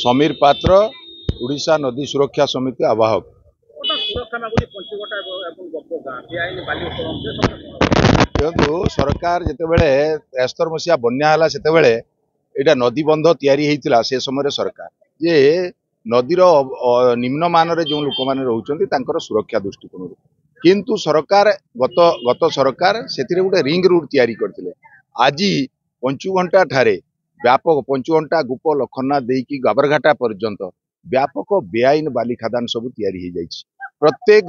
समीर पात्र उड़ीसा नदी सुरक्षा समिति आवाहक। देखो सरकार जितेबाला 73 मसीहा बन्या से नदी बंध या से समय सरकार जे नदीर निम्नमान जो लोक मैंने रोचर सुरक्षा दृष्टिकोण किंतु सरकार गत सरकार से गोटे रिंग रोड तैयारी करते आज पंचुघंटा ठारे व्यापक पंचुघंटा गुप लखन्ना देकी गाबरघाटा पर्यंत व्यापक बेआईन बाली खादान सब तैयारी प्रत्येक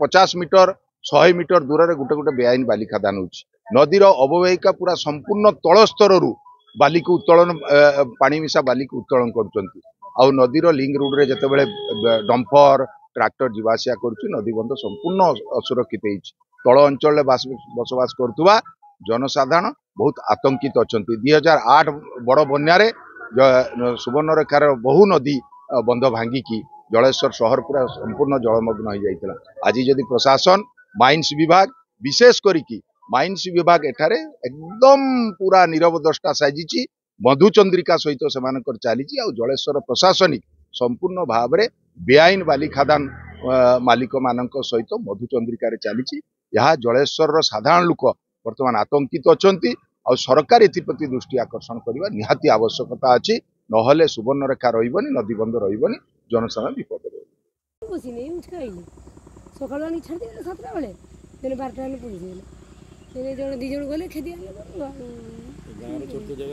50 मीटर 100 मीटर दूर रे गोटे गोटे बेआईन बाली खादान होची नदीर अववाहिका पूरा संपूर्ण तल स्तर बाली को उत्तोलन पानी मिशा बाली को उत्तोलन करचंती आउ नदीर लिंक रोड रे जतेबेले डंपर ट्रैक्टर जीवासिया करुची नदी बंध संपूर्ण असुरक्षित होईची तल अंचल बसवास करथुवा जनसाधारण बहुत आतंकित अछंती 2008 बड़ बन्यारे सुवर्णरेखार बहु नदी बंध भांगिकी जलेश्वर शहर पूरा संपूर्ण जलमग्न हो जाइतिला। आज जदि प्रशासन माइंस विभाग विशेष करिकी माइंस विभाग एठारे एकदम पूरा नीरव दृष्टा साजिची मधुचंद्रिका सहित सेमानकर चलीची आ जलेश्वर प्रशासनिक संपूर्ण भाव में बेआईन बाली खादान मालिक मानक सहित मधुचंद्रिका चलीची यह जलेश्वर साधारण लोक वर्तमान आतंकित अछंती आ सरकार एप्रति दृष्टि आकर्षण करने निहाती आवश्यकता अच्छी नहले सुवर्णरेखा रही नदी बंध रही जनसाधारण विपद जगह